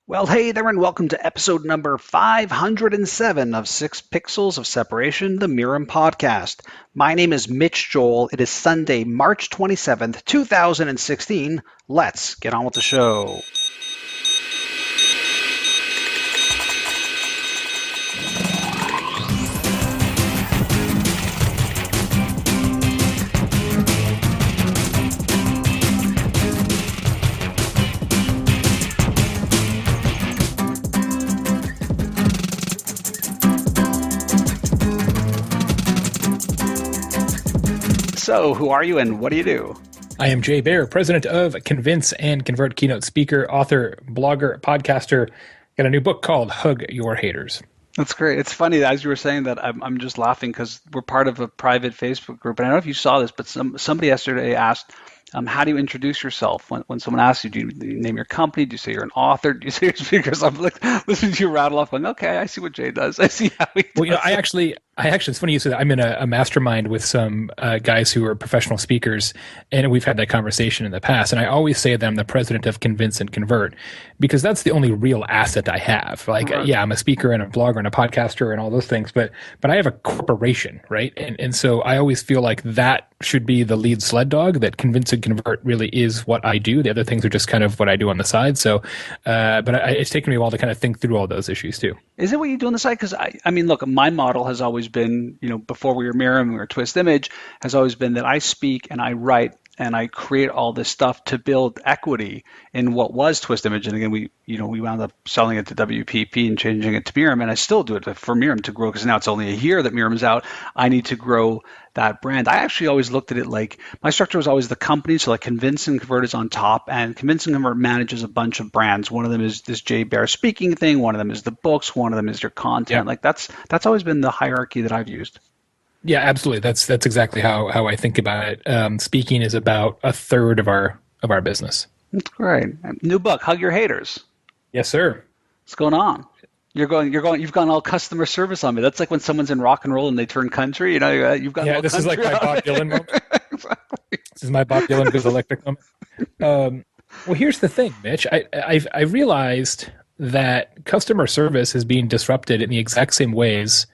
Well, hey there, and welcome to episode number 507 of 6 Pixels of Separation, the Mirum Podcast. My name is Mitch Joel. It is Sunday, March 27th, 2016. Let's get on with the show. So, who are you and what do you do? I am Jay Baer, president of Convince and Convert, keynote speaker, author, blogger, podcaster. Got a new book called Hug Your Haters. That's great. It's funny, as you were saying that, I'm just laughing because we're part of a private Facebook group. And I don't know if you saw this, but somebody yesterday asked, how do you introduce yourself? When someone asks you, do you name your company? Do you say you're an author? Do you say you're a speaker? So I'm like listening to you rattle off going, okay, I see what Jay does. I see how he does. Well, I actually, it's funny you said that. I'm in a mastermind with some guys who are professional speakers, and we've had that conversation in the past. And I always say that I'm the president of Convince and Convert because that's the only real asset I have. Like, right. Yeah, I'm a speaker and a blogger and a podcaster and all those things, but I have a corporation, right? And so I always feel like that should be the lead sled dog, that Convince and Convert really is what I do. The other things are just kind of what I do on the side. So, it's taken me a while to kind of think through all those issues too. Is it what you do on the side? Because I mean, look, my model has always been, before we were Mirum, we were Twist Image, has always been that I speak and I write and I create all this stuff to build equity in what was Twist Image. And again, we wound up selling it to WPP and changing it to Mirum, and I still do it for Mirum to grow because now it's only a year that Mirum is out. I need to grow that brand. I actually always looked at it like my structure was always the company. So like Convince and Convert is on top, and Convince and Convert manages a bunch of brands. One of them is this Jay Baer speaking thing. One of them is the books. One of them is your content. Yeah. Like that's always been the hierarchy that I've used. Yeah, absolutely. That's exactly how I think about it. Speaking is about a third of our business. That's great. New book, Hug Your Haters. Yes, sir. What's going on? You've gone all customer service on me. That's like when someone's in rock and roll and they turn country. You've got this is like my Bob Dylan moment. Exactly. This is my Bob Dylan goes electric moment. Well, here's the thing, Mitch. I realized that customer service is being disrupted in the exact same ways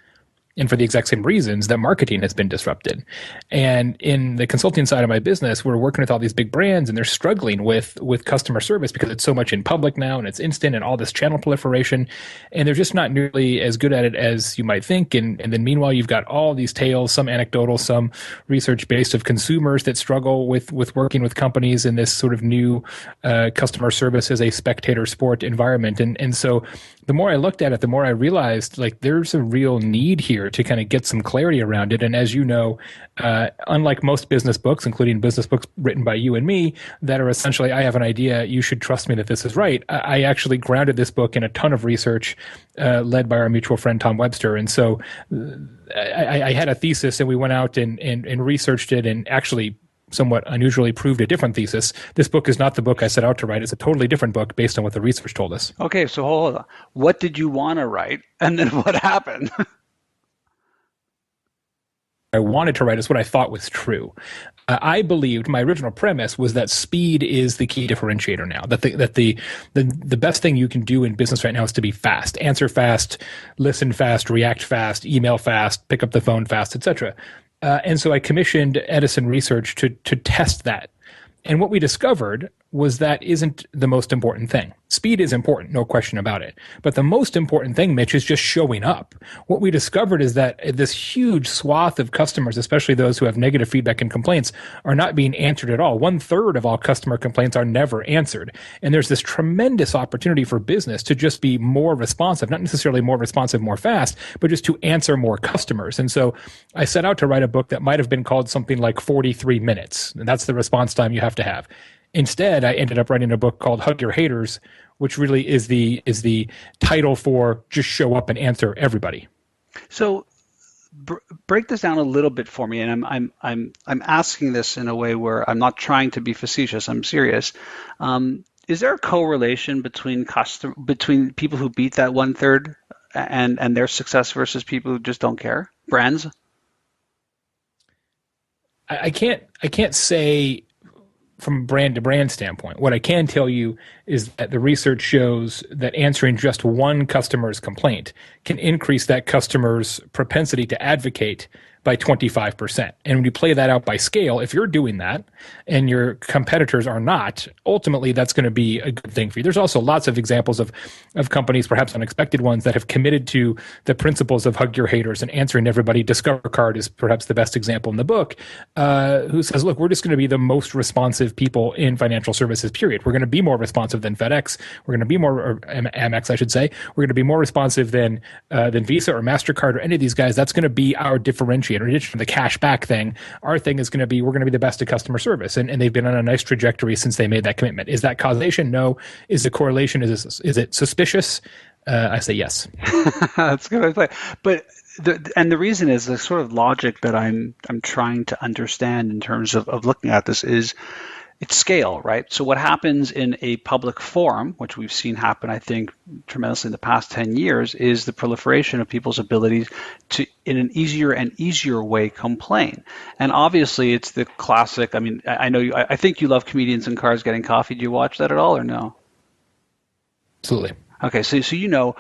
and for the exact same reasons that marketing has been disrupted. And in the consulting side of my business, we're working with all these big brands and they're struggling with customer service because it's so much in public now and it's instant and all this channel proliferation. And they're just not nearly as good at it as you might think. And then meanwhile, you've got all these tales, some anecdotal, some research-based, of consumers that struggle with working with companies in this sort of new customer service as a spectator sport environment. And so the more I looked at it, the more I realized like there's a real need here to kind of get some clarity around it. And as you know, unlike most business books, including business books written by you and me, that are essentially, I have an idea, you should trust me that this is right. I actually grounded this book in a ton of research led by our mutual friend, Tom Webster. And so I had a thesis and we went out and researched it and actually somewhat unusually proved a different thesis. This book is not the book I set out to write. It's a totally different book based on what the research told us. Okay, so hold on. What did you want to write? And then what happened? I wanted to write is what I thought was true. I believed my original premise was that speed is the key differentiator now. That the best thing you can do in business right now is to be fast, answer fast, listen fast, react fast, email fast, pick up the phone fast, etc. And so I commissioned Edison Research to test that. And what we discovered was that isn't the most important thing. Speed is important, no question about it. But the most important thing, Mitch, is just showing up. What we discovered is that this huge swath of customers, especially those who have negative feedback and complaints, are not being answered at all. 1/3 of all customer complaints are never answered. And there's this tremendous opportunity for business to just be more responsive, not necessarily more responsive, more fast, but just to answer more customers. And so I set out to write a book that might have been called something like 43 minutes. And that's the response time you have to have. Instead, I ended up writing a book called Hug Your Haters, which really is the title for just show up and answer everybody. So break this down a little bit for me, and I'm asking this in a way where I'm not trying to be facetious. I'm serious. Is there a correlation between people who beat that 1/3 and their success versus people who just don't care? Brands? I can't say from a brand to brand standpoint. What I can tell you is that the research shows that answering just one customer's complaint can increase that customer's propensity to advocate by 25%. And when you play that out by scale, if you're doing that and your competitors are not, ultimately that's going to be a good thing for you. There's also lots of examples of companies, perhaps unexpected ones, that have committed to the principles of hug your haters and answering everybody. Discover Card is perhaps the best example in the book, who says, look, we're just going to be the most responsive people in financial services, period. We're going to be more responsive than FedEx. We're going to be more, or Amex, I should say. We're going to be more responsive than Visa or MasterCard or any of these guys. That's going to be our differentiator. In addition to the cash back thing, our thing is going to be, we're going to be the best at customer service. And they've been on a nice trajectory since they made that commitment. Is that causation? No. Is the correlation? Is it suspicious? I say yes. That's a good way to play. But the reason is the sort of logic that I'm trying to understand in terms of looking at this is it's scale, right? So what happens in a public forum, which we've seen happen, I think, tremendously in the past 10 years, is the proliferation of people's abilities to, in an easier and easier way, complain. And obviously, it's the classic. I mean, I know I think you love Comedians in Cars Getting Coffee. Do you watch that at all, or no? Absolutely. Okay, so you know,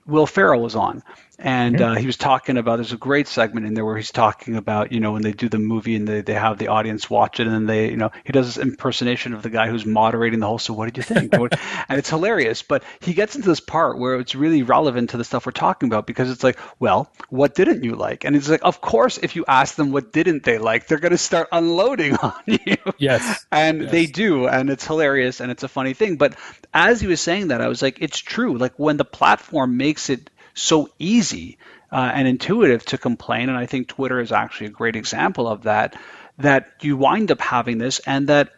Will Ferrell was on, and he was talking about. There's a great segment in there where he's talking about, you know, when they do the movie and they have the audience watch it, and then they, you know, he does this impersonation of the guy who's moderating the whole. So what did you think? And it's hilarious. But he gets into this part where it's really relevant to the stuff we're talking about, because it's like, well, what didn't you like? And it's like, of course, if you ask them what didn't they like, they're going to start unloading on you. Yes, and yes. They do, and it's hilarious, and it's a funny thing. But as he was saying that, I was like, it's true. Like when the platform makes it so easy and intuitive to complain, and I think Twitter is actually a great example of that, that you wind up having this, and that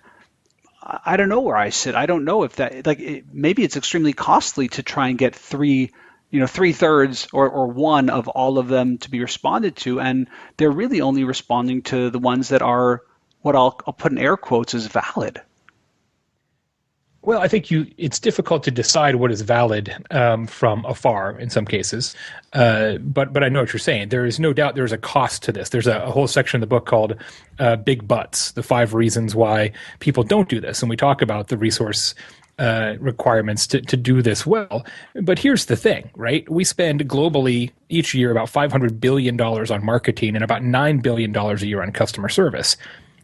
I don't know where I sit. I don't know if that, like, maybe it's extremely costly to try and get three-thirds or one of all of them to be responded to, and they're really only responding to the ones that are what I'll put in air quotes as valid. Well, I think it's difficult to decide what is valid from afar in some cases, but I know what you're saying. There is no doubt there's a cost to this. There's a whole section in the book called Big Butts, the 5 reasons why people don't do this. And we talk about the resource requirements to do this well. But here's the thing, right? We spend globally each year about $500 billion on marketing and about $9 billion a year on customer service.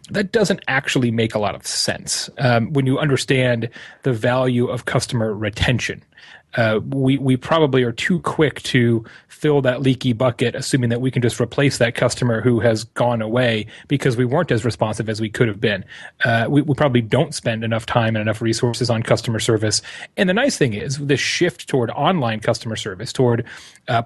That doesn't actually make a lot of sense when you understand the value of customer retention. We probably are too quick to fill that leaky bucket, assuming that we can just replace that customer who has gone away because we weren't as responsive as we could have been. We probably don't spend enough time and enough resources on customer service. And the nice thing is, this shift toward online customer service, toward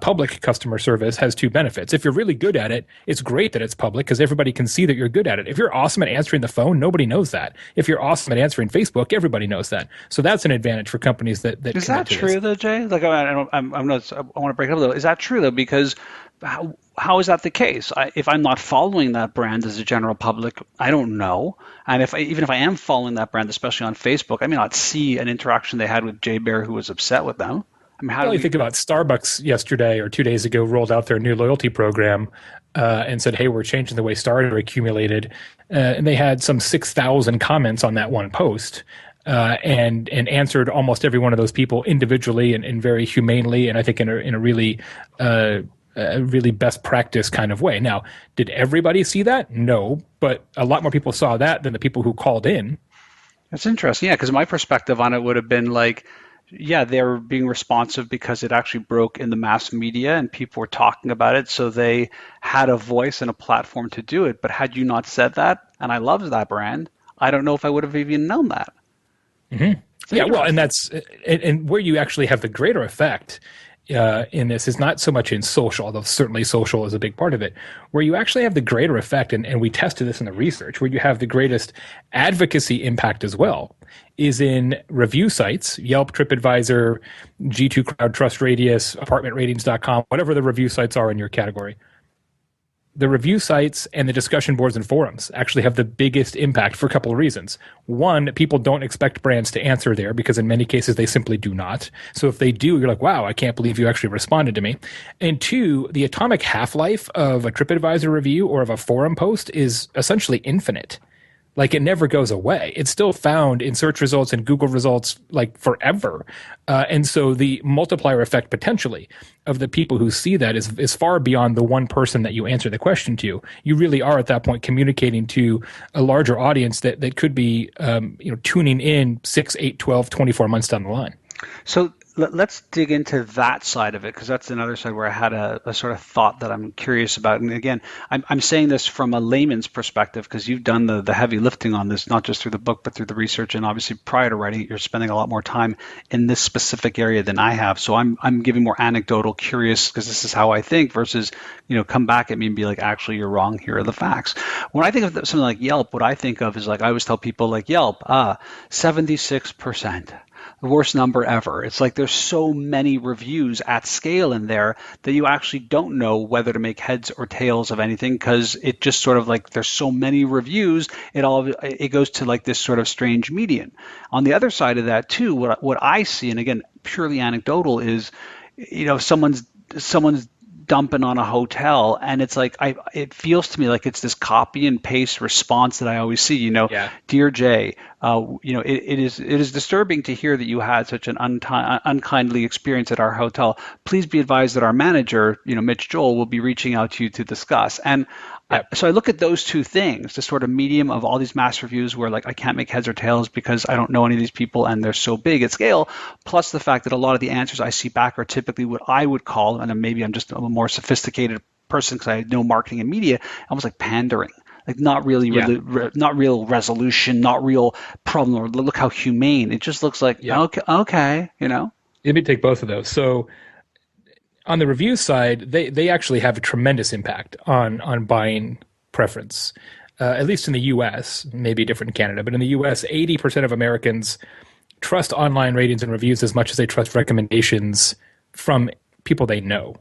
public customer service, has 2 benefits. If you're really good at it, it's great that it's public because everybody can see that you're good at it. If you're awesome at answering the phone, nobody knows that. If you're awesome at answering Facebook, everybody knows that. So that's an advantage for companies that Is that true though, Jay? Like, I want to break it up though. Is that true though? Because how is that the case? If I'm not following that brand as a general public, I don't know. And even if I am following that brand, especially on Facebook, I may not see an interaction they had with Jay Baer who was upset with them. I mean, how do you think about Starbucks yesterday or 2 days ago rolled out their new loyalty program and said, hey, we're changing the way stars are accumulated. And they had some 6,000 comments on that one post. And answered almost every one of those people individually and very humanely, and I think in a really best practice kind of way. Now, did everybody see that? No, but a lot more people saw that than the people who called in. That's interesting, yeah, because my perspective on it would have been like, yeah, they were being responsive because it actually broke in the mass media and people were talking about it, so they had a voice and a platform to do it. But had you not said that, and I loved that brand, I don't know if I would have even known that. Mm-hmm. Yeah, well, and that's and where you actually have the greater effect in this is not so much in social, although certainly social is a big part of it. Where you actually have the greater effect, and we tested this in the research, where you have the greatest advocacy impact as well, is in review sites, Yelp, TripAdvisor, G2 Crowd, Trust Radius, ApartmentRatings.com, whatever the review sites are in your category. The review sites and the discussion boards and forums actually have the biggest impact for a couple of reasons. One, people don't expect brands to answer there because in many cases they simply do not. So if they do, you're like, wow, I can't believe you actually responded to me. And 2, the atomic half-life of a TripAdvisor review or of a forum post is essentially infinite. Like, it never goes away. It's still found in search results and Google results like forever. And so the multiplier effect potentially of the people who see that is far beyond the one person that you answer the question to. You really are at that point communicating to a larger audience that could be tuning in 6, 8, 12, 24 months down the line. So let's dig into that side of it, because that's another side where I had a sort of thought that I'm curious about. And again, I'm saying this from a layman's perspective, because you've done the heavy lifting on this, not just through the book, but through the research. And obviously prior to writing it, you're spending a lot more time in this specific area than I have. So I'm giving more anecdotal, curious, because this is how I think, versus, come back at me and be like, actually, you're wrong. Here are the facts. When I think of something like Yelp, what I think of is, like, I always tell people, like, Yelp, 76%. The worst number ever. It's like there's so many reviews at scale in there that you actually don't know whether to make heads or tails of anything, because it just sort of, like, there's so many reviews, it goes to like this sort of strange median. On the other side of that too, what I see, and again, purely anecdotal, is someone's dumping on a hotel, and it's like, it feels to me like it's this copy and paste response that I always see. Yeah. Dear Jay, it is disturbing to hear that you had such an unkindly experience at our hotel. Please be advised that our manager, Mitch Joel, will be reaching out to you to discuss. And so I look at those two things, the sort of medium of all these mass reviews where, like, I can't make heads or tails because I don't know any of these people and they're so big at scale, plus the fact that a lot of the answers I see back are typically what I would call, and maybe I'm just a more sophisticated person because I know marketing and media, almost like pandering. Like, not really, not real resolution, not real problem, or look how humane. It just looks like, okay. Let me take both of those. So on the review side, they actually have a tremendous impact on buying preference, at least in the U.S., maybe different in Canada, but in the U.S., 80% of Americans trust online ratings and reviews as much as they trust recommendations from people they know.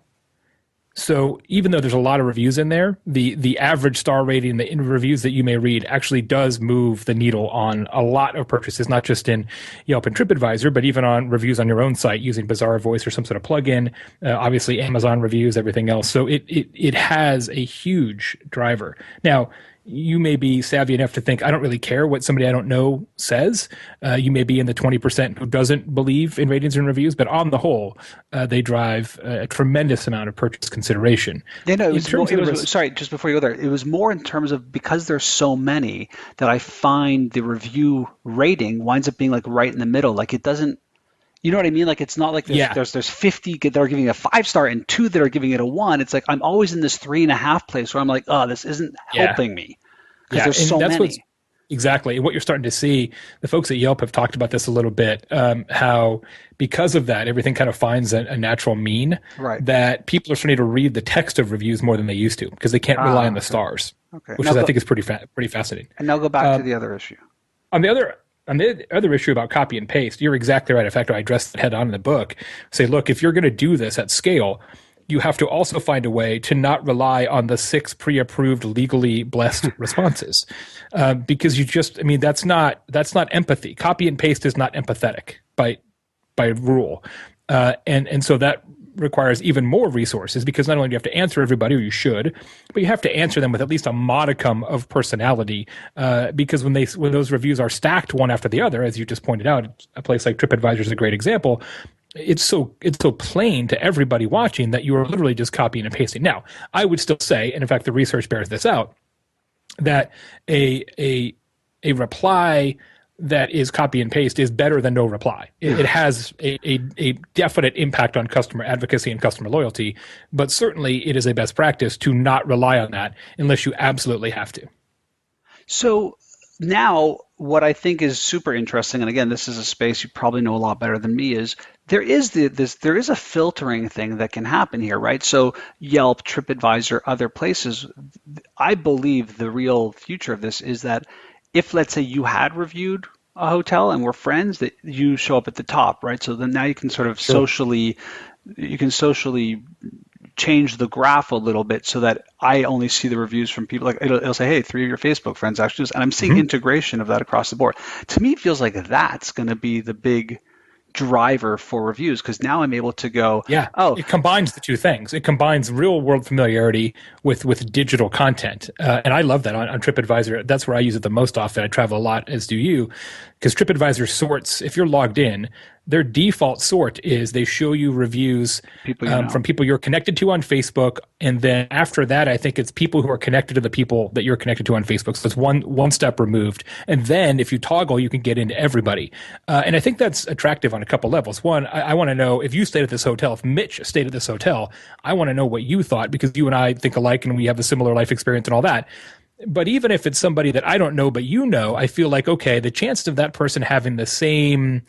So even though there's a lot of reviews in there, the average star rating, the reviews that you may read actually does move the needle on a lot of purchases, not just in Yelp and TripAdvisor, but even on reviews on your own site using Bazaar Voice or some sort of plugin, obviously Amazon reviews, everything else. So it has a huge driver. Now, you may be savvy enough to think, I don't really care what somebody I don't know says. You may be in the 20% who doesn't believe in ratings and reviews, but on the whole, they drive a tremendous amount of purchase consideration. Sorry, just before you go there, it was more in terms of, because there's so many, that I find the review rating winds up being like right in the middle. Like, it doesn't, you know what I mean? Like, it's not like there's 50 that are giving it a 5-star and 2 that are giving it a 1. It's like I'm always in this 3.5 place where I'm like, oh, this isn't helping me, because there's so many. Exactly. And what you're starting to see, the folks at Yelp have talked about this a little bit, how because of that, everything kind of finds a natural mean, right, that people are starting to read the text of reviews more than they used to, because they can't rely on the stars, which I think is pretty fascinating. And now go back to the other issue. On the other issue about copy and paste, you're exactly right. In fact, I addressed it head on in the book. Say, look, if you're going to do this at scale, you have to also find a way to not rely on the 6 pre-approved, legally blessed responses, because that's not empathy. Copy and paste is not empathetic by rule, and so that requires even more resources, because not only do you have to answer everybody, or you should, but you have to answer them with at least a modicum of personality, because when those reviews are stacked one after the other, as you just pointed out, a place like TripAdvisor is a great example. It's so plain to everybody watching that you are literally just copying and pasting. Now, I would still say, and in fact the research bears this out, that a reply that is copy and paste is better than no reply. It has a definite impact on customer advocacy and customer loyalty, but certainly it is a best practice to not rely on that unless you absolutely have to. So now, what I think is super interesting, and again, this is a space you probably know a lot better than me, is there is a filtering thing that can happen here, right? So Yelp, TripAdvisor, other places, I believe the real future of this is that if, let's say, you had reviewed a hotel and we're friends, that you show up at the top, right? So then now you can sort of socially change the graph a little bit so that I only see the reviews from people. Like, it'll say, hey, 3 of your Facebook friends actually, and I'm seeing integration of that across the board. To me, it feels like that's going to be the big driver for reviews, because now I'm able to go, Yeah, oh, it combines the two things. It combines real world familiarity with digital content, and I love that on TripAdvisor. That's where I use it the most often. I travel a lot, as do you, because TripAdvisor sorts. If you're logged in, their default sort is they show you reviews people you know. from people you're connected to on Facebook, and then after that, I think it's people who are connected to the people that you're connected to on Facebook. So it's one step removed, and then if you toggle, you can get into everybody. And I think that's attractive on a couple levels. One, I want to know if you stayed at this hotel, if Mitch stayed at this hotel, I want to know what you thought, because you and I think alike and we have a similar life experience and all that. But even if it's somebody that I don't know, but you know, I feel like, okay, the chance of that person having the same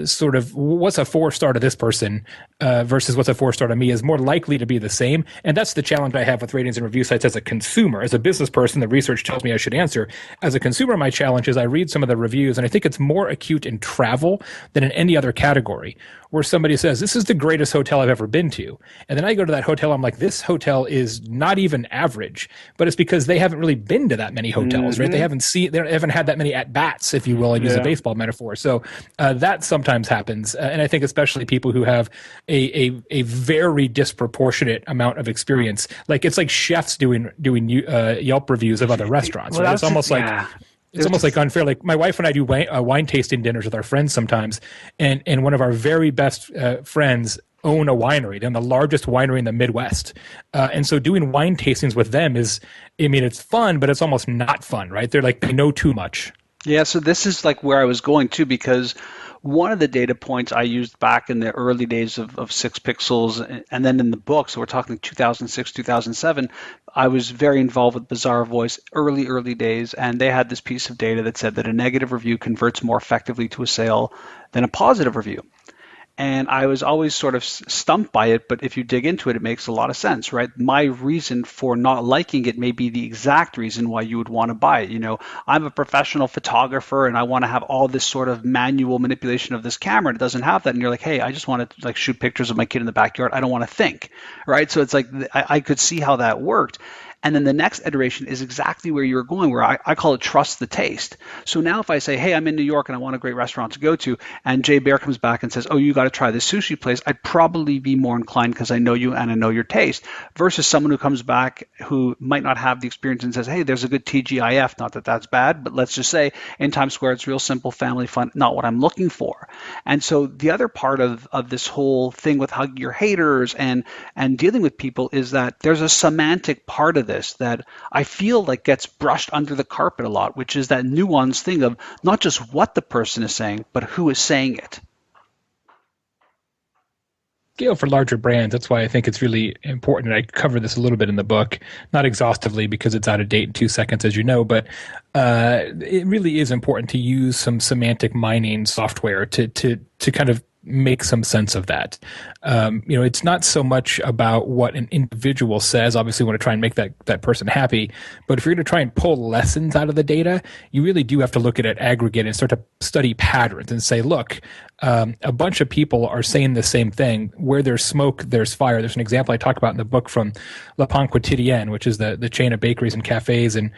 sort of what's a 4-star to this person versus what's a 4-star to me is more likely to be the same. And that's the challenge I have with ratings and review sites as a consumer. As a business person, the research tells me I should answer. As a consumer, my challenge is I read some of the reviews, and I think it's more acute in travel than in any other category, where somebody says, this is the greatest hotel I've ever been to. And then I go to that hotel, I'm like, this hotel is not even average, but it's because they haven't really been to that many hotels, right? They haven't had that many at-bats, if you will, and use a baseball metaphor. So that sometimes happens. And I think especially people who have a very disproportionate amount of experience, like it's like chefs doing Yelp reviews of other restaurants, right? It's almost like, it's almost like unfair. Like my wife and I do wine tasting dinners with our friends sometimes, and one of our very best friends own a winery. They're the largest winery in the Midwest, and so doing wine tastings with them is, I mean, it's fun, but it's almost not fun, right? They're like, they know too much. Yeah, so this is like where I was going to, because one of the data points I used back in the early days of 6 Pixels, and then in the book, so we're talking 2006, 2007, I was very involved with Bazaar Voice early days, and they had this piece of data that said that a negative review converts more effectively to a sale than a positive review. And I was always sort of stumped by it, but if you dig into it, it makes a lot of sense, right? My reason for not liking it may be the exact reason why you would want to buy it. You know, I'm a professional photographer and I want to have all this sort of manual manipulation of this camera, and it doesn't have that. And you're like, hey, I just want to like shoot pictures of my kid in the backyard. I don't want to think, right? So it's like I could see how that worked. And then the next iteration is exactly where you're going, where I call it trust the taste. So now if I say, hey, I'm in New York and I want a great restaurant to go to, and Jay Baer comes back and says, oh, you got to try this sushi place, I'd probably be more inclined because I know you and I know your taste, versus someone who comes back who might not have the experience and says, hey, there's a good TGIF, not that that's bad, but let's just say in Times Square, it's real simple, family fun, not what I'm looking for. And so the other part of this whole thing with hugging your haters and dealing with people is that there's a semantic part of this that I feel like gets brushed under the carpet a lot, which is that nuanced thing of not just what the person is saying, but who is saying it. Scale for larger brands. That's why I think it's really important. And I cover this a little bit in the book, not exhaustively because it's out of date in 2 seconds, as you know, but it really is important to use some semantic mining software to kind of make some sense of that. It's not so much about what an individual says. Obviously, we want to try and make that person happy. But if you're going to try and pull lessons out of the data, you really do have to look at it aggregate and start to study patterns and say, look, a bunch of people are saying the same thing. Where there's smoke, there's fire. There's an example I talk about in the book from Le Pain Quotidien, which is the chain of bakeries and cafes, and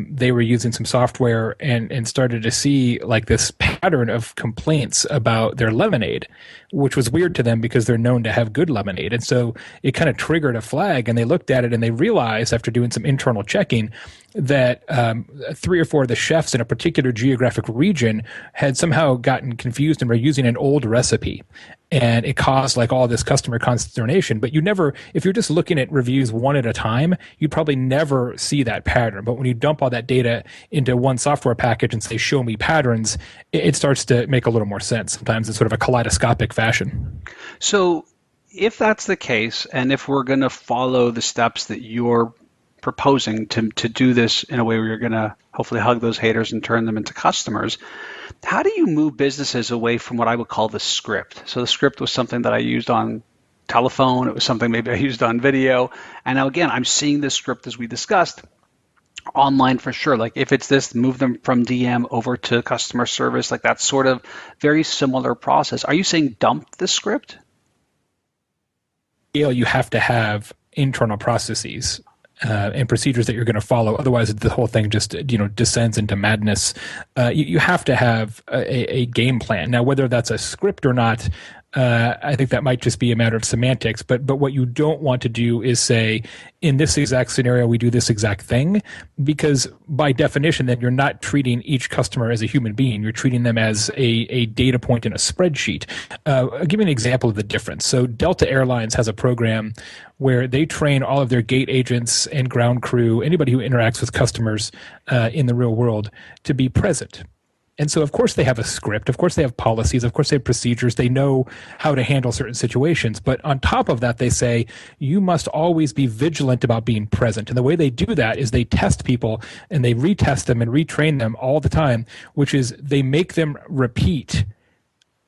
they were using some software and started to see like this pattern of complaints about their lemonade, which was weird to them because they're known to have good lemonade. And so it kind of triggered a flag, and they looked at it and they realized after doing some internal checking that 3 or 4 of the chefs in a particular geographic region had somehow gotten confused and were using an old recipe. And it caused like all this customer consternation. But you never, if you're just looking at reviews one at a time, you'd probably never see that pattern. But when you dump all that data into one software package and say, show me patterns, it starts to make a little more sense. Sometimes it's sort of a kaleidoscopic fashion. So if that's the case, and if we're going to follow the steps that you're proposing to do this in a way where you're going to hopefully hug those haters and turn them into customers, how do you move businesses away from what I would call the script? So the script was something that I used on telephone. It was something maybe I used on video. And now again, I'm seeing this script as we discussed online for sure. Like if it's this, move them from DM over to customer service, like that sort of very similar process. Are you saying dump the script? You have to have internal processes. and procedures that you're going to follow. Otherwise, the whole thing just descends into madness. You have to have a game plan. Now, whether that's a script or not, I think that might just be a matter of semantics. But what you don't want to do is say, in this exact scenario, we do this exact thing, because by definition, then you're not treating each customer as a human being. You're treating them as a data point in a spreadsheet. I'll give you an example of the difference. So Delta Airlines has a program where they train all of their gate agents and ground crew, anybody who interacts with customers in the real world, to be present. And so, of course, they have a script. Of course, they have policies. Of course, they have procedures. They know how to handle certain situations. But on top of that, they say, you must always be vigilant about being present. And the way they do that is they test people and they retest them and retrain them all the time, which is they make them repeat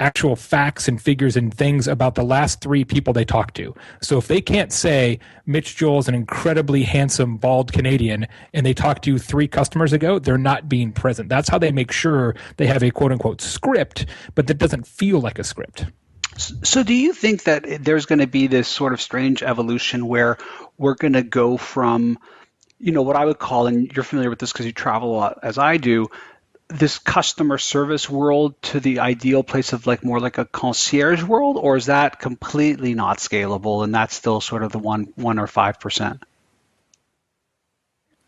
actual facts and figures and things about the last 3 people they talked to. So if they can't say Mitch Joel is an incredibly handsome, bald Canadian, and they talked to you 3 customers ago, they're not being present. That's how they make sure they have a quote-unquote script, but that doesn't feel like a script. So do you think that there's going to be this sort of strange evolution where we're going to go from, what I would call, and you're familiar with this because you travel a lot as I do, this customer service world to the ideal place of more like a concierge world, or is that completely not scalable and that's still sort of the 1 or 5%?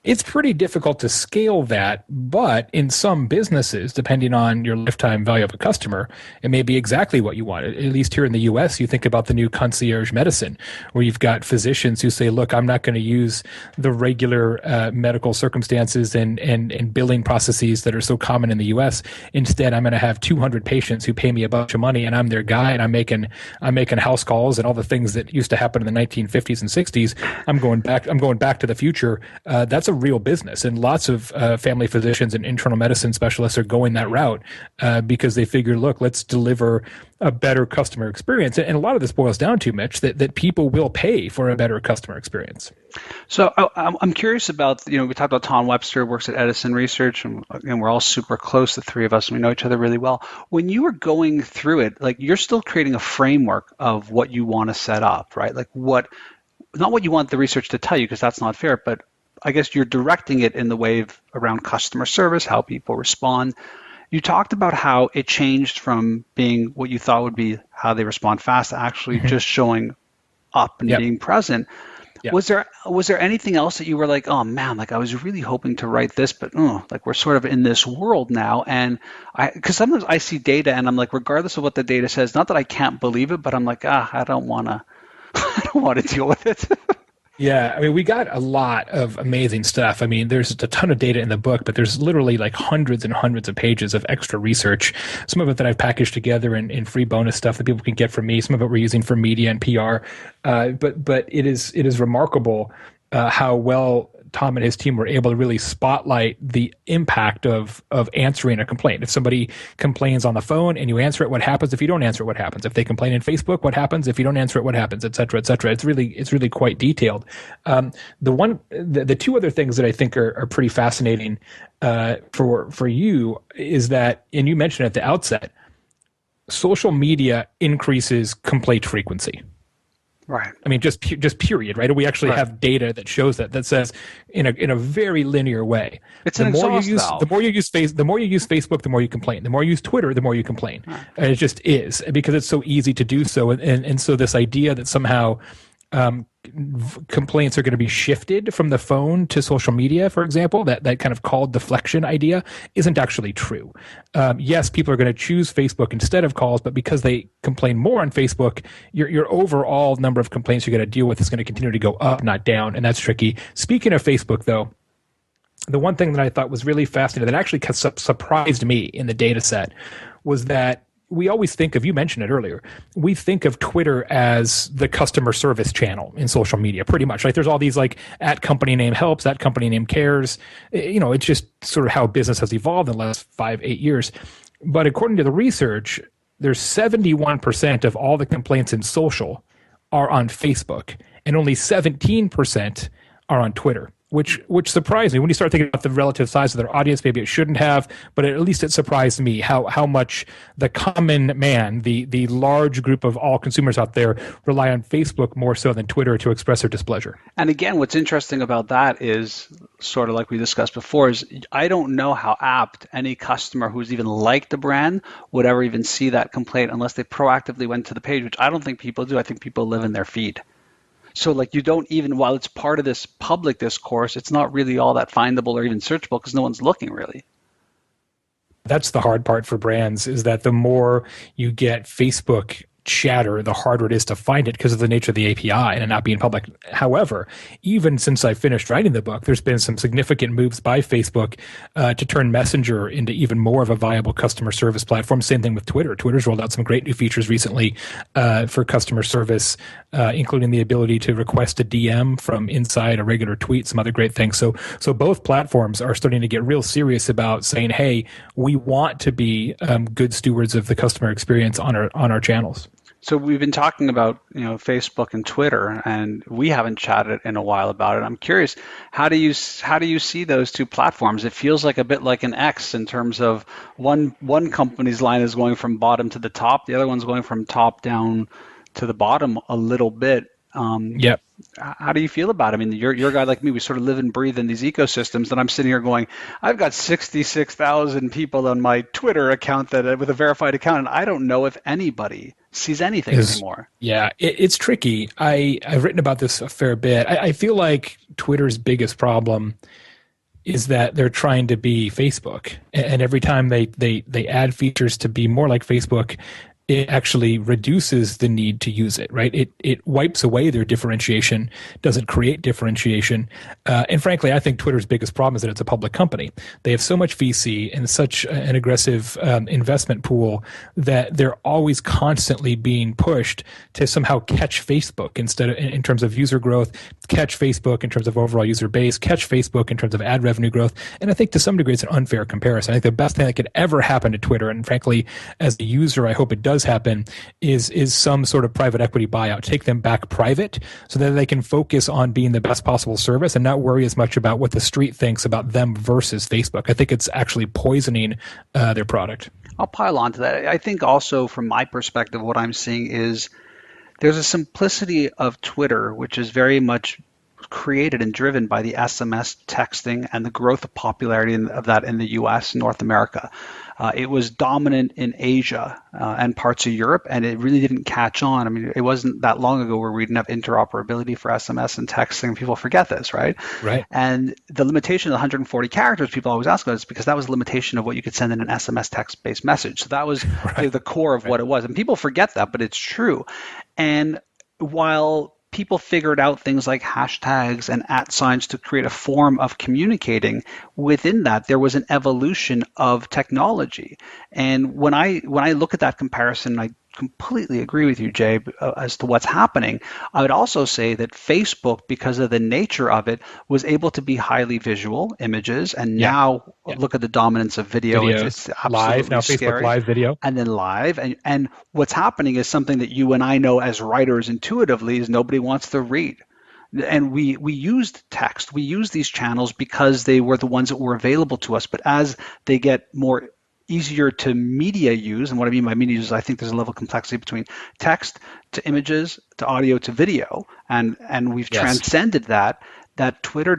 It's pretty difficult to scale that, but in some businesses, depending on your lifetime value of a customer, it may be exactly what you want. At least here in the US, you think about the new Concierge Medicine, where you've got physicians who say, look, I'm not going to use the regular medical circumstances and billing processes that are so common in the US. Instead, I'm going to have 200 patients who pay me a bunch of money, and I'm their guy, and I'm making house calls and all the things that used to happen in the 1950s and 60s. I'm going back to the future. That's a real business, and lots of family physicians and internal medicine specialists are going that route because they figure, look, let's deliver a better customer experience. And a lot of this boils down to, Mitch, that people will pay for a better customer experience. So I'm curious about, we talked about Tom Webster, works at Edison Research, and we're all super close, the 3 of us, and we know each other really well. When you were going through it, you're still creating a framework of what you want to set up, right? Not what you want the research to tell you, because that's not fair, but I guess you're directing it in the way of around customer service, how people respond. You talked about how it changed from being what you thought would be how they respond fast to actually just showing up and being present. Yep. Was there anything else that you were like, oh man, I was really hoping to write this, but we're sort of in this world now, and because sometimes I see data and I'm like, regardless of what the data says, not that I can't believe it, but I'm like, I don't want to deal with it. Yeah, we got a lot of amazing stuff. There's a ton of data in the book, but there's literally hundreds and hundreds of pages of extra research. Some of it that I've packaged together in free bonus stuff that people can get from me. Some of it we're using for media and PR. But it is remarkable how well Tom and his team were able to really spotlight the impact of answering a complaint. If somebody complains on the phone and you answer it, what happens? If you don't answer it, what happens? If they complain in Facebook, what happens? If you don't answer it, what happens? Et cetera, et cetera. It's really quite detailed. The 2 other things that I think are pretty fascinating for you is that, and you mentioned at the outset, social media increases complaint frequency. Right. Just period, right? We actually have data that shows that says in a very linear way. It's an exhaust valve. The more you use Facebook, the more you complain. The more you use Twitter, the more you complain. Right. And it just is, because it's so easy to do so. And so this idea that somehow complaints are going to be shifted from the phone to social media, for example, that kind of call deflection idea isn't actually true. Yes, people are going to choose Facebook instead of calls, but because they complain more on Facebook, your overall number of complaints you're going to deal with is going to continue to go up, not down, and that's tricky. Speaking of Facebook, though, the one thing that I thought was really fascinating that actually surprised me in the data set was that we always think of, you mentioned it earlier, we think of Twitter as the customer service channel in social media, pretty much. There's all these at company name helps, at company name cares. It's just sort of how business has evolved in the last 5-8 years. But according to the research, there's 71% of all the complaints in social are on Facebook, and only 17% are on Twitter. which surprised me when you start thinking about the relative size of their audience. Maybe it shouldn't have, but at least it surprised me how much the common man, the large group of all consumers out there, rely on Facebook more so than Twitter to express their displeasure. And again, what's interesting about that is sort of like we discussed before, is I don't know how apt any customer who's even liked the brand would ever even see that complaint unless they proactively went to the page, which I don't think people do. I think people live in their feed. So like you don't even, while it's part of this public discourse, it's not really all that findable or even searchable because no one's looking really. That's the hard part for brands, is that the more you get Facebook chatter, the harder it is to find it because of the nature of the API and it not being public. However, even since I finished writing the book, there's been some significant moves by Facebook to turn Messenger into even more of a viable customer service platform. Same thing with Twitter. Twitter's rolled out some great new features recently for customer service, including the ability to request a DM from inside a regular tweet, some other great things. So both platforms are starting to get real serious about saying, hey, we want to be good stewards of the customer experience on our channels. So we've been talking about, Facebook and Twitter, and we haven't chatted in a while about it. I'm curious, how do you see those two platforms? It feels like a bit like an X in terms of one company's line is going from bottom to the top, the other one's going from top down to the bottom a little bit. Yep. How do you feel about it? I mean, you're a guy like me. We sort of live and breathe in these ecosystems, and I'm sitting here going, I've got 66,000 people on my Twitter account with a verified account, and I don't know if anybody sees anything anymore. Yeah, it's tricky. I've written about this a fair bit. I feel like Twitter's biggest problem is that they're trying to be Facebook, and every time they add features to be more like Facebook, it actually reduces the need to use it, right? It wipes away their differentiation, doesn't create differentiation. And frankly, I think Twitter's biggest problem is that it's a public company. They have so much VC and such an aggressive investment pool that they're always constantly being pushed to somehow catch Facebook instead of, in terms of user growth, catch Facebook in terms of overall user base, catch Facebook in terms of ad revenue growth. And I think to some degree it's an unfair comparison. I think the best thing that could ever happen to Twitter, and frankly, as a user, I hope it does happen, is some sort of private equity buyout, take them back private so that they can focus on being the best possible service and not worry as much about what the street thinks about them versus Facebook. I think it's actually poisoning their product. I'll pile on to that. I think also from my perspective, what I'm seeing is there's a simplicity of Twitter, which is very much created and driven by the SMS texting and the growth of popularity of that in the US, North America. It was dominant in Asia and parts of Europe, and it really didn't catch on. I mean, it wasn't that long ago where we didn't have interoperability for SMS and texting. People forget this, right? Right. And the limitation of 140 characters, people always ask about, is because that was a limitation of what you could send in an SMS text-based message. So that was the core of what it was. And people forget that, but it's true. And while people figured out things like hashtags and @signs to create a form of communicating, within that there was an evolution of technology. And when I look at that comparison, I completely agree with you, Jay, as to what's happening. I would also say that Facebook, because of the nature of it, was able to be highly visual images, and now look at the dominance of video. It's absolutely live now, scary. Facebook Live video, and then live, and what's happening is something that you and I know as writers intuitively is nobody wants to read. And we used text, we used these channels because they were the ones that were available to us. But as they get more easier to media use, and what I mean by media use is I think there's a level of complexity between text to images to audio to video, and we've transcended that Twitter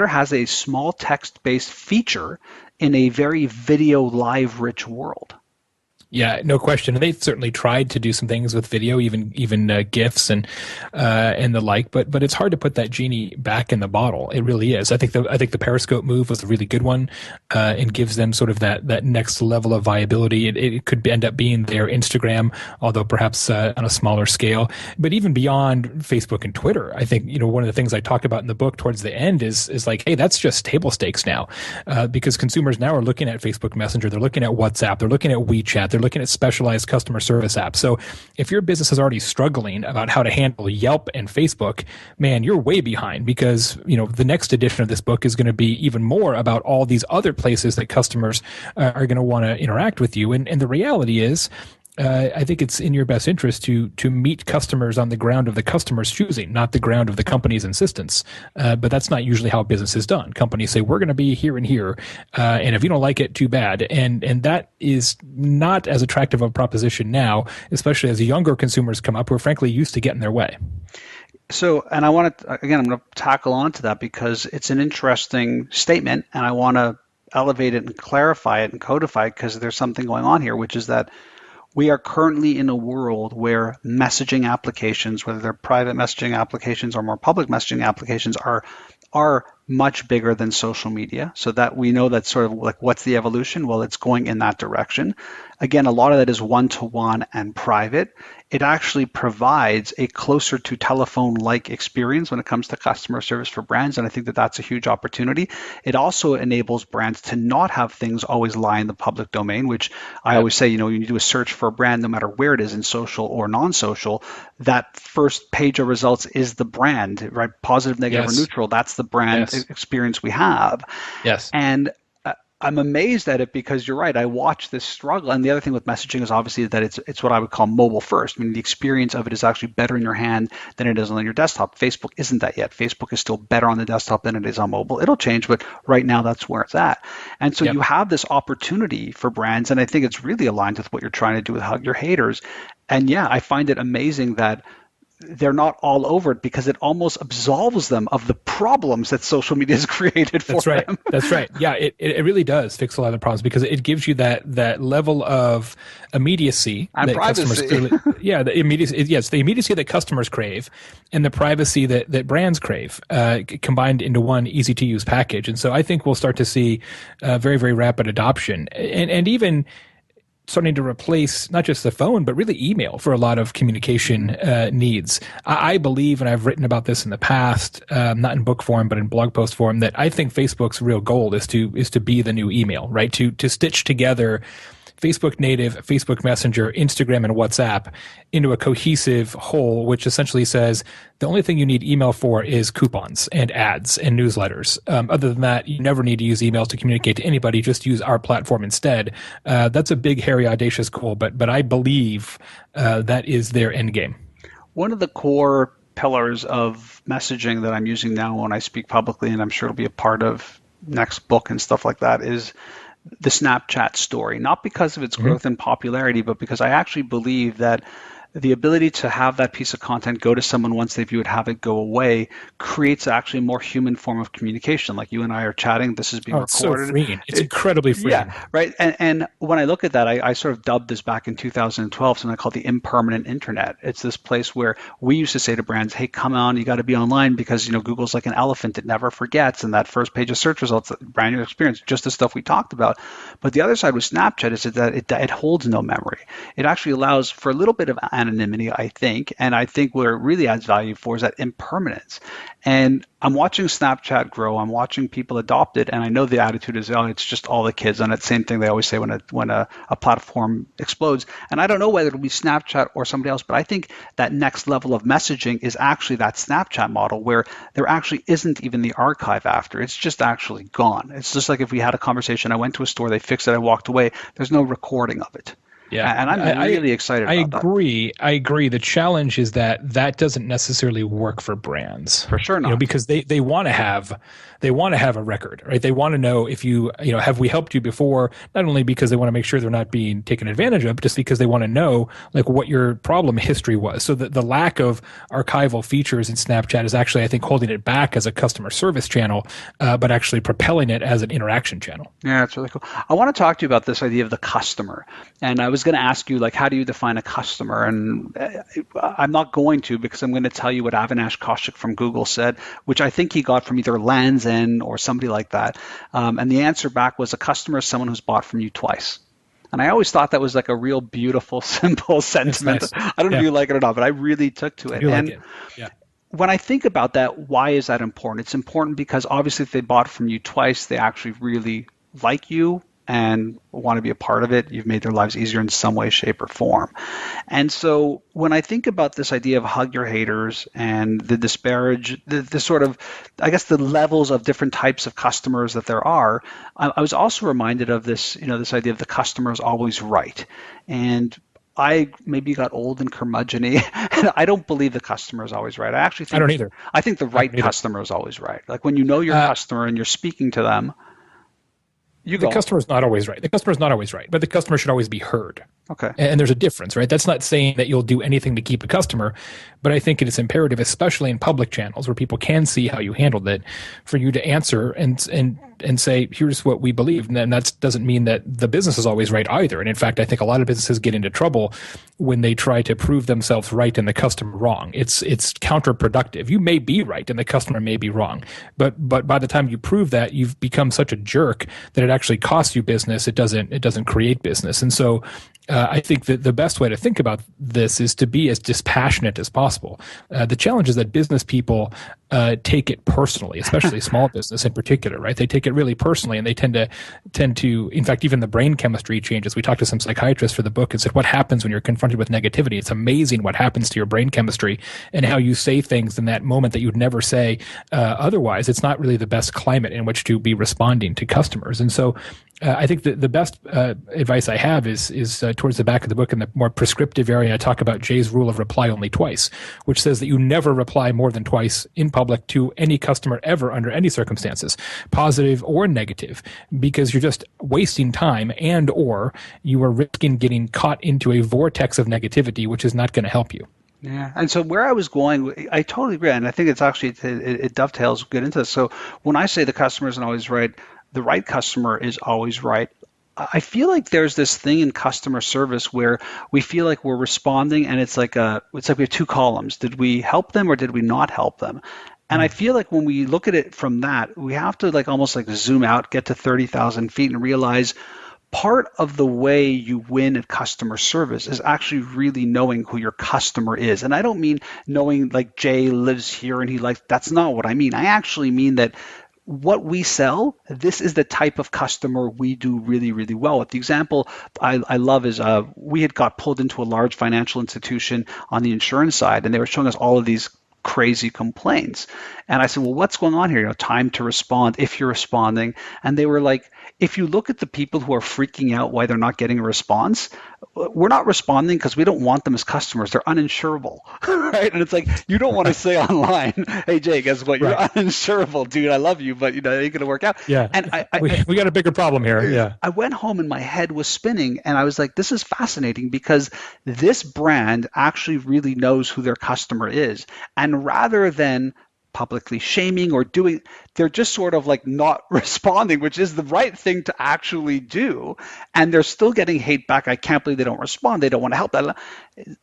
has a small text-based feature in a very video live rich world. Yeah, no question. And they certainly tried to do some things with video, even GIFs and the like. But it's hard to put that genie back in the bottle. It really is. I think the Periscope move was a really good one, and gives them sort of that next level of viability. It could end up being their Instagram, although perhaps on a smaller scale. But even beyond Facebook and Twitter, I think one of the things I talk about in the book towards the end is like, hey, that's just table stakes now, because consumers now are looking at Facebook Messenger, they're looking at WhatsApp, they're looking at WeChat. They're looking at specialized customer service apps. So if your business is already struggling about how to handle Yelp and Facebook, man, you're way behind, because the next edition of this book is going to be even more about all these other places that customers are going to want to interact with you. And the reality is, I think it's in your best interest to meet customers on the ground of the customer's choosing, not the ground of the company's insistence. But that's not usually how business is done. Companies say, we're going to be here and here, and if you don't like it, too bad. And that is not as attractive of a proposition now, especially as younger consumers come up who are frankly used to getting their way. So, and I want to, again, I'm going to tackle onto that because it's an interesting statement, and I want to elevate it and clarify it and codify it because there's something going on here, which is that we are currently in a world where messaging applications, whether they're private messaging applications or more public messaging applications, are much bigger than social media. So that we know that sort of like what's the evolution? Well, it's going in that direction. Again, a lot of that is one-to-one and private. It actually provides a closer to telephone-like experience when it comes to customer service for brands, and I think that that's a huge opportunity. It also enables brands to not have things always lie in the public domain, which I always say, when you do a search for a brand, no matter where it is in social or non-social, that first page of results is the brand, right? Positive, negative, or neutral. That's the brand experience we have. Yes. And I'm amazed at it because you're right. I watch this struggle. And the other thing with messaging is obviously that it's what I would call mobile first. I mean, the experience of it is actually better in your hand than it is on your desktop. Facebook isn't that yet. Facebook is still better on the desktop than it is on mobile. It'll change, but right now that's where it's at. And so you have this opportunity for brands, and I think it's really aligned with what you're trying to do with Hug Your Haters. And yeah, I find it amazing that they're not all over it because it almost absolves them of the problems that social media has created for them. That's right. Yeah, it really does fix a lot of the problems because it gives you that level of immediacy and that privacy. Customers clearly, the immediacy. Yes, the immediacy that customers crave and the privacy that brands crave combined into one easy to use package. And so I think we'll start to see very, very rapid adoption and even starting to replace not just the phone, but really email for a lot of communication needs. I believe, and I've written about this in the past, not in book form, but in blog post form, that I think Facebook's real goal is to be the new email, right? To stitch together Facebook native, Facebook Messenger, Instagram, and WhatsApp into a cohesive whole, which essentially says the only thing you need email for is coupons and ads and newsletters. Other than that, you never need to use emails to communicate to anybody. Just use our platform instead. That's a big, hairy, audacious goal, but I believe that is their end game. One of the core pillars of messaging that I'm using now when I speak publicly, and I'm sure it'll be a part of next book and stuff like that, is the Snapchat story, not because of its growth and popularity, but because I actually believe that the ability to have that piece of content go to someone once they view it, have it go away, creates actually a more human form of communication. Like you and I are chatting, this is being recorded. It's so freeing. It's incredibly freeing. Yeah, right. And when I look at that, I sort of dubbed this back in 2012, something I call the impermanent internet. It's this place where we used to say to brands, hey, come on, you got to be online because, Google's like an elephant. It never forgets. And that first page of search results, brand new experience, just the stuff we talked about. But the other side with Snapchat is that it holds no memory. It actually allows for a little bit of anonymity, I think. And I think where it really adds value for is that impermanence. And I'm watching Snapchat grow. I'm watching people adopt it. And I know the attitude is, oh, it's just all the kids on it. Same thing they always say when a platform explodes. And I don't know whether it'll be Snapchat or somebody else, but I think that next level of messaging is actually that Snapchat model where there actually isn't even the archive after. It's just actually gone. It's just like if we had a conversation, I went to a store, they fixed it, I walked away. There's no recording of it. Yeah, and I'm really excited about that. I agree. The challenge is that doesn't necessarily work for brands. For sure not. Because they want to have a record, right? They want to know if have we helped you before, not only because they want to make sure they're not being taken advantage of, but just because they want to know like what your problem history was. So the lack of archival features in Snapchat is actually, I think, holding it back as a customer service channel, but actually propelling it as an interaction channel. Yeah, it's really cool. I want to talk to you about this idea of the customer. And I was going to ask you, like, how do you define a customer? And I'm not going to, because I'm going to tell you what Avinash Kaushik from Google said, which I think he got from either Land's End or somebody like that. And the answer back was a customer is someone who's bought from you twice. And I always thought that was like a real beautiful, simple sentiment. Nice. I don't know if you like it or not, but I really took to it. Like it. Yeah. When I think about that, why is that important? It's important because obviously if they bought from you twice, they actually really like you and want to be a part of it. You've made their lives easier in some way, shape, or form. And so when I think about this idea of hug your haters and the disparage, the sort of, I guess, the levels of different types of customers that there are, I was also reminded of this, this idea of the customer is always right. And I maybe got old and curmudgeon-y, and I don't believe the customer is always right. I actually I think don't either. I think the I don't right either. customer is always right. Like when you know your Uh, customer and you're speaking to them, you the go, customer is not always right. The customer is not always right, but the customer should always be heard. okay. And there's a difference, right? That's not saying that you'll do anything to keep a customer, but I think it is imperative, especially in public channels where people can see how you handled it, for you to answer and say, here's what we believe. And then that doesn't mean that the business is always right either. And in fact, I think a lot of businesses get into trouble when they try to prove themselves right and the customer wrong. It's counterproductive. You may be right and the customer may be wrong, but by the time you prove that, you've become such a jerk that it actually costs you business. It doesn't create business. And so I think that the best way to think about this is to be as dispassionate as possible. The challenge is that business people take it personally, especially small business in particular, right? They take it really personally, and they tend to. In fact, even the brain chemistry changes. We talked to some psychiatrists for the book and said, what happens when you're confronted with negativity? It's amazing what happens to your brain chemistry and how you say things in that moment that you'd never say otherwise. It's not really the best climate in which to be responding to customers, and so. I think the best advice I have is towards the back of the book in the more prescriptive area. I talk about Jay's rule of reply only twice, which says that you never reply more than twice in public to any customer ever under any circumstances, positive or negative, because you're just wasting time and or you are risking getting caught into a vortex of negativity, which is not going to help you. Yeah, and so where I was going, I totally agree, and I think it's actually it dovetails good into this. So when I say the customer isn't always right, the right customer is always right. I feel like there's this thing in customer service where we feel like we're responding, and it's like we have two columns. Did we help them or did we not help them? And I feel like when we look at it from that, we have to like almost like zoom out, get to 30,000 feet, and realize part of the way you win at customer service is actually really knowing who your customer is. And I don't mean knowing like Jay lives here and he likes, that's not what I mean. I actually mean that what we sell, this is the type of customer we do really, really well with. The example I love is we had got pulled into a large financial institution on the insurance side, and they were showing us all of these crazy complaints. And I said, well, what's going on here? Time to respond if you're responding. And they were like, if you look at the people who are freaking out why they're not getting a response, we're not responding because we don't want them as customers. They're uninsurable, right? And it's like, you don't want to say online, hey, Jay, guess what? You're uninsurable, dude. I love you, but it ain't going to work out. Yeah. And we got a bigger problem here. Yeah. I went home and my head was spinning, and I was like, this is fascinating because this brand actually really knows who their customer is. And rather than publicly shaming or doing, they're just sort of like not responding, which is the right thing to actually do. And they're still getting hate back. I can't believe they don't respond. They don't want to help. That.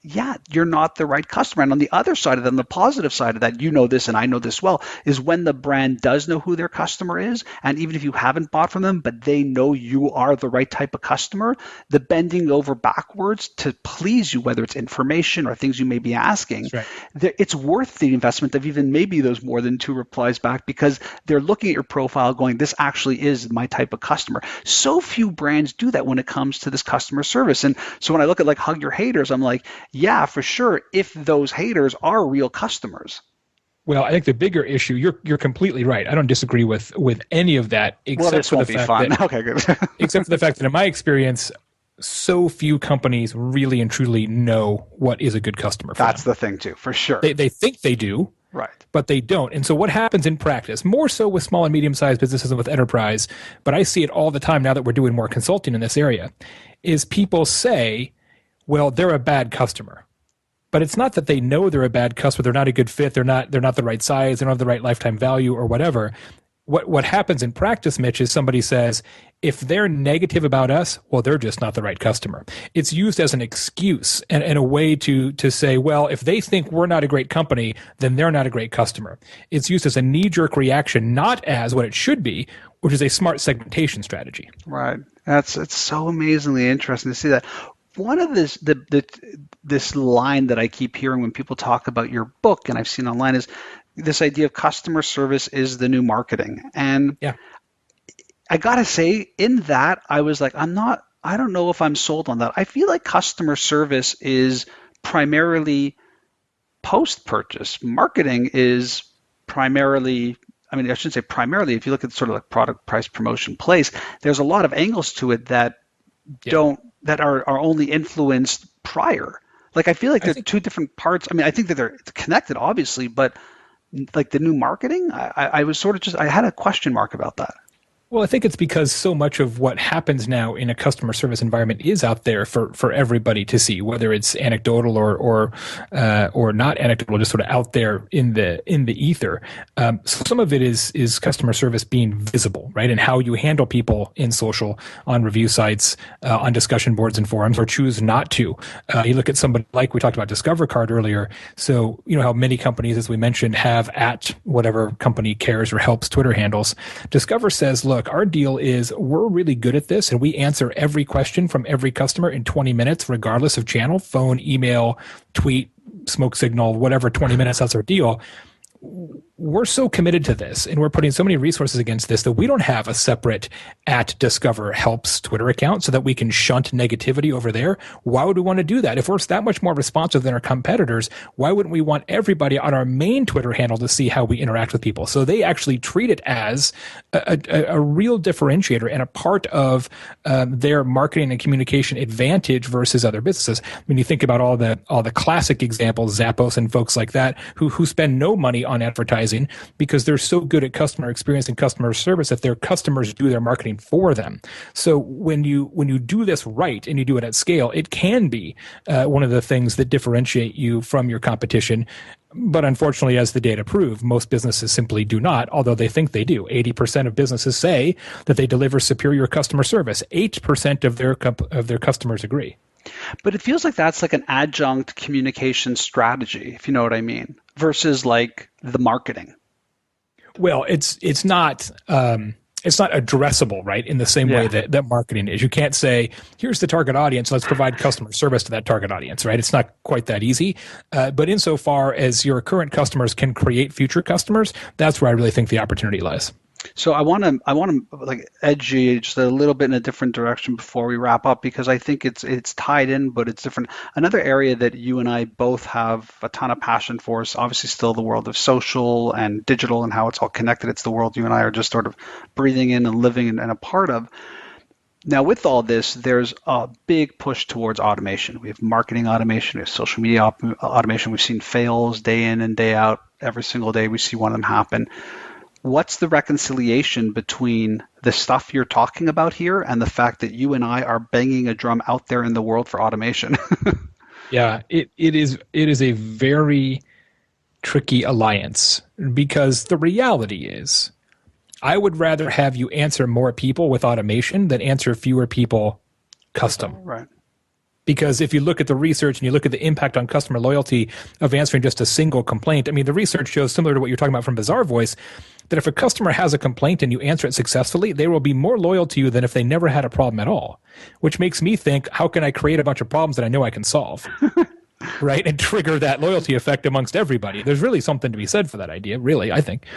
Yeah, you're not the right customer. And on the other side of that, on the positive side of that, you know this and I know this well, is when the brand does know who their customer is. And even if you haven't bought from them, but they know you are the right type of customer, the bending over backwards to please you, whether it's information or things you may be asking, it's worth the investment of even maybe those more than 2 replies back, because they're looking at your profile going, this actually is my type of customer. So few brands do that when it comes to this customer service. And so when I look at like Hug Your Haters, I'm like, yeah, for sure, if those haters are real customers. Well, I think the bigger issue, you're completely right. I don't disagree with any of that, except for the fact that okay, good. except for the fact that in my experience, so few companies really and truly know what is a good customer for That's them. the thing too, for sure. They think they do, right, but they don't. And so what happens in practice, more so with small and medium-sized businesses and with enterprise, but I see it all the time now that we're doing more consulting in this area, is people say, well, they're a bad customer. But it's not that they know they're a bad customer, they're not a good fit, they're not the right size, they don't have the right lifetime value or whatever. What happens in practice, Mitch, is somebody says, if they're negative about us, well, they're just not the right customer. It's used as an excuse and a way to say, well, if they think we're not a great company, then they're not a great customer. It's used as a knee-jerk reaction, not as what it should be, which is a smart segmentation strategy. Right. It's so amazingly interesting to see that. One of this line that I keep hearing when people talk about your book, and I've seen online, is this idea of customer service is the new marketing. And yeah. I gotta say, in that, I was like, I don't know if I'm sold on that. I feel like customer service is primarily post-purchase. Marketing is primarily, I mean, I shouldn't say primarily, if you look at sort of like product, price, promotion, place, there's a lot of angles to it that that are only influenced prior? Like, I feel like I they're think two different parts. I mean, I think that they're connected, obviously, but like the new marketing, I was sort of just, I had a question mark about that. Well, I think it's because so much of what happens now in a customer service environment is out there for everybody to see, whether it's anecdotal or not anecdotal, just sort of out there in the ether. So some of it is customer service being visible, right, and how you handle people in social, on review sites, on discussion boards and forums, or choose not to. You look at somebody like we talked about Discover Card earlier. So you know how many companies, as we mentioned, have at whatever company cares or helps Twitter handles. Discover says, look, our deal is we're really good at this and we answer every question from every customer in 20 minutes, regardless of channel, phone, email, tweet, smoke signal, whatever, 20 minutes, that's our deal. We're so committed to this and we're putting so many resources against this that we don't have a separate at Discover Helps Twitter account so that we can shunt negativity over there. Why would we want to do that? If we're that much more responsive than our competitors, why wouldn't we want everybody on our main Twitter handle to see how we interact with people? So they actually treat it as a real differentiator and a part of their marketing and communication advantage versus other businesses. When you think about all the classic examples, Zappos and folks like that, who spend no money on advertising because they're so good at customer experience and customer service that their customers do their marketing for them. So when you do this right and you do it at scale, it can be one of the things that differentiate you from your competition. But unfortunately, as the data prove, most businesses simply do not, although they think they do. 80% of businesses say that they deliver superior customer service. 8% of their customers agree. But it feels like that's like an adjunct communication strategy, if you know what I mean, versus like the marketing. Well, it's not addressable, right, in the same way that marketing is. You can't say, here's the target audience, let's provide customer service to that target audience, right? It's not quite that easy. But insofar as your current customers can create future customers, that's where I really think the opportunity lies. So I want to like edge you just a little bit in a different direction before we wrap up, because I think it's tied in, but it's different. Another area that you and I both have a ton of passion for is obviously still the world of social and digital and how it's all connected. It's the world you and I are just sort of breathing in and living in and a part of. Now, with all this, there's a big push towards automation. We have marketing automation, we have social media automation. We've seen fails day in and day out. Every single day we see one of them happen. What's the reconciliation between the stuff you're talking about here and the fact that you and I are banging a drum out there in the world for automation? Yeah, it is a very tricky alliance, because the reality is I would rather have you answer more people with automation than answer fewer people custom. Right. Because if you look at the research and you look at the impact on customer loyalty of answering just a single complaint, I mean, the research shows, similar to what you're talking about from Bazaar Voice, that if a customer has a complaint and you answer it successfully, they will be more loyal to you than if they never had a problem at all, which makes me think, how can I create a bunch of problems that I know I can solve? Right? And trigger that loyalty effect amongst everybody. There's really something to be said for that idea, really, I think.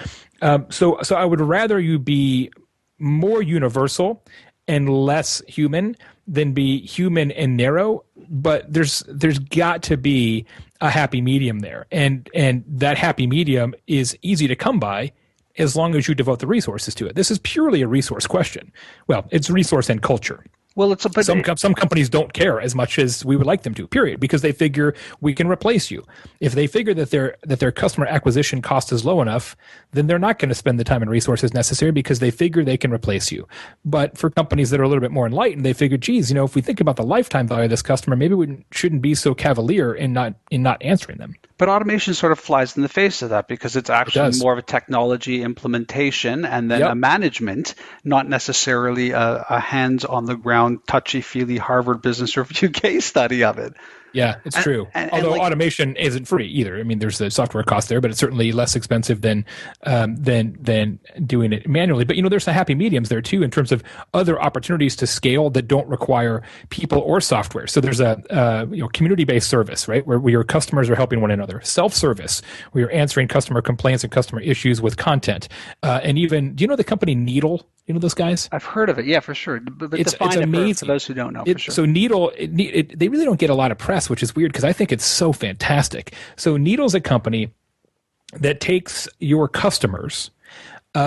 So I would rather you be more universal and less human than be human and narrow, but there's got to be a happy medium there. And that happy medium is easy to come by as long as you devote the resources to it. This is purely a resource question. Well, it's resource and culture. Well, it's a some companies don't care as much as we would like them to, period, because they figure we can replace you. If they figure that their customer acquisition cost is low enough, then they're not going to spend the time and resources necessary because they figure they can replace you. But for companies that are a little bit more enlightened, they figure, geez, if we think about the lifetime value of this customer, maybe we shouldn't be so cavalier in not answering them. But automation sort of flies in the face of that, because it's actually more of a technology implementation and then a management, not necessarily a hands on the ground, touchy-feely Harvard Business Review case study of it. Yeah, it's true. Although automation isn't free either. I mean, there's the software cost there, but it's certainly less expensive than doing it manually. But there's some happy mediums there too in terms of other opportunities to scale that don't require people or software. So there's a community-based service, right, where your customers are helping one another. Self-service, where you're answering customer complaints and customer issues with content. And even, do you know the company Needle? You know those guys? I've heard of it, yeah, for sure. But it's amazing for those who don't know, for sure. So Needle, they really don't get a lot of press, which is weird because I think it's so fantastic. So Needle's a company that takes your customers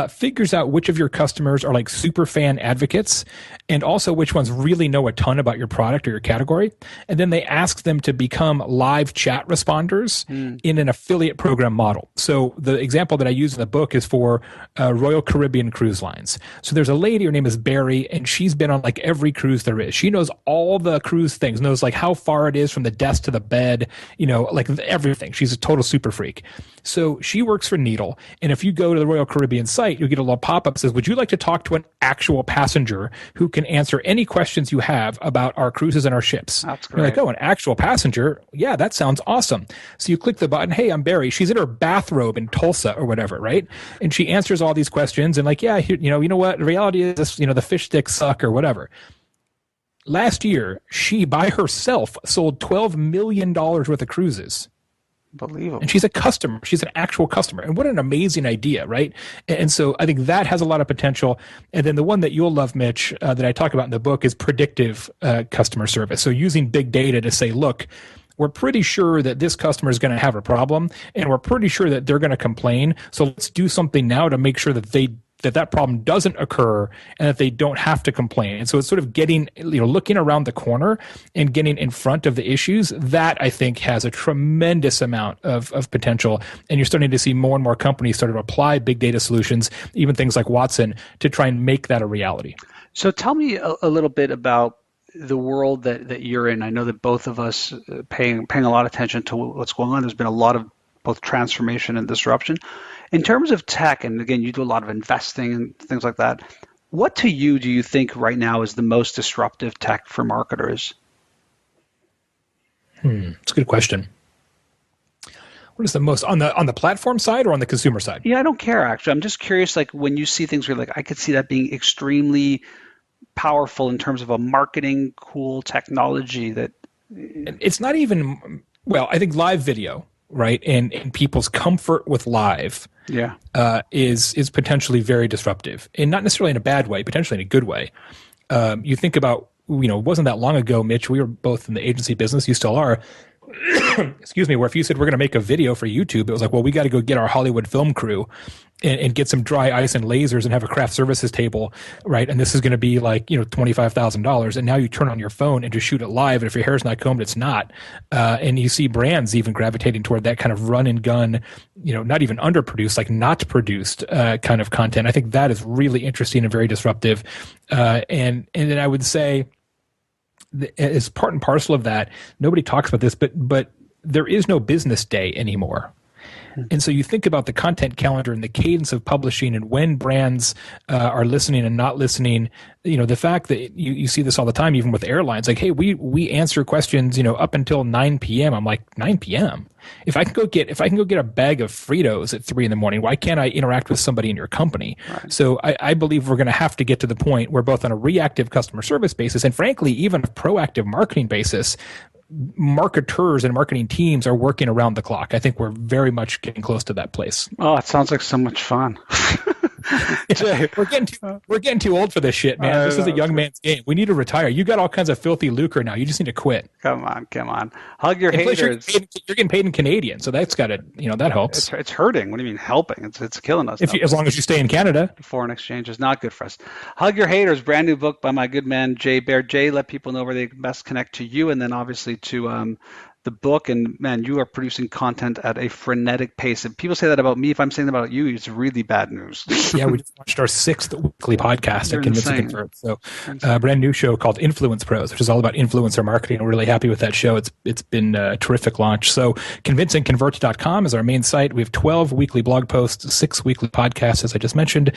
figures out which of your customers are like super fan advocates and also which ones really know a ton about your product or your category. And then they ask them to become live chat responders in an affiliate program model. So the example that I use in the book is for Royal Caribbean Cruise Lines. So there's a lady, her name is Barry, and she's been on like every cruise there is. She knows all the cruise things, knows like how far it is from the desk to the bed, like everything. She's a total super freak. So she works for Needle. And if you go to the Royal Caribbean site, you'll get a little pop-up that says, would you like to talk to an actual passenger who can answer any questions you have about our cruises and our ships? That's great. You're like, oh, an actual passenger? Yeah, that sounds awesome. So you click the button, hey, I'm Barry. She's in her bathrobe in Tulsa or whatever, right? And she answers all these questions and like, yeah, you know what? The reality is this, the fish sticks suck or whatever. Last year, she by herself sold $12 million worth of cruises. Unbelievable. And she's a customer. She's an actual customer. And what an amazing idea, right? And so I think that has a lot of potential. And then the one that you'll love, Mitch, that I talk about in the book is predictive customer service. So using big data to say, look, we're pretty sure that this customer is going to have a problem, and we're pretty sure that they're going to complain. So let's do something now to make sure that that problem doesn't occur and that they don't have to complain. And so it's sort of getting, looking around the corner and getting in front of the issues. That I think has a tremendous amount of potential. And you're starting to see more and more companies sort of apply big data solutions, even things like Watson, to try and make that a reality. So tell me a little bit about the world that you're in. I know that both of us paying a lot of attention to what's going on. There's been a lot of both transformation and disruption. In terms of tech, and again, you do a lot of investing and things like that, what to you do you think right now is the most disruptive tech for marketers? That's a good question. What is the most on the platform side or on the consumer side? Yeah, I don't care actually. I'm just curious, like when you see things where like I could see that being extremely powerful in terms of a marketing cool technology that it's not even, well, I think live video, right? And people's comfort with live is potentially very disruptive, and not necessarily in a bad way, potentially in a good way. You think about, it wasn't that long ago, Mitch, we were both in the agency business, you still are, excuse me, where if you said we're going to make a video for YouTube, it was like, well, we got to go get our Hollywood film crew and get some dry ice and lasers and have a craft services table, right? And this is going to be like, $25,000. And now you turn on your phone and just shoot it live. And if your hair's not combed, it's not. And you see brands even gravitating toward that kind of run and gun, not even underproduced, like not produced kind of content. I think that is really interesting and very disruptive. And then I would say, as part and parcel of that, nobody talks about this, but there is no business day anymore. And so you think about the content calendar and the cadence of publishing and when brands are listening and not listening, the fact that you see this all the time, even with airlines, like, hey, we answer questions, up until 9 p.m. I'm like, 9 p.m. If I can go get a bag of Fritos at 3 a.m, why can't I interact with somebody in your company? Right. So I believe we're going to have to get to the point where both on a reactive customer service basis and frankly, even a proactive marketing basis, marketers and marketing teams are working around the clock. I think we're very much getting close to that place. Oh, it sounds like so much fun. Jay, we're getting too old for this shit, man. This is a young man's game. We need to retire. You got all kinds of filthy lucre now. You just need to quit. Come on. Hug your haters. You're getting paid in Canadian, so that's got to, that helps. It's hurting. What do you mean helping? It's killing us. As long as you stay in Canada. Foreign exchange is not good for us. Hug Your Haters, brand new book by my good man Jay Baer. Jay, let people know where they best connect to you, and then obviously to the book. And man, you are producing content at a frenetic pace. And people say that about me. If I'm saying that about you, it's really bad news. Yeah, we just launched our 6th weekly podcast at Convince and Convert. So a brand new show called Influence Pros, which is all about influencer marketing. We're really happy with that show. It's been a terrific launch. So convinceandconvert.com is our main site. We have 12 weekly blog posts, 6 weekly podcasts, as I just mentioned.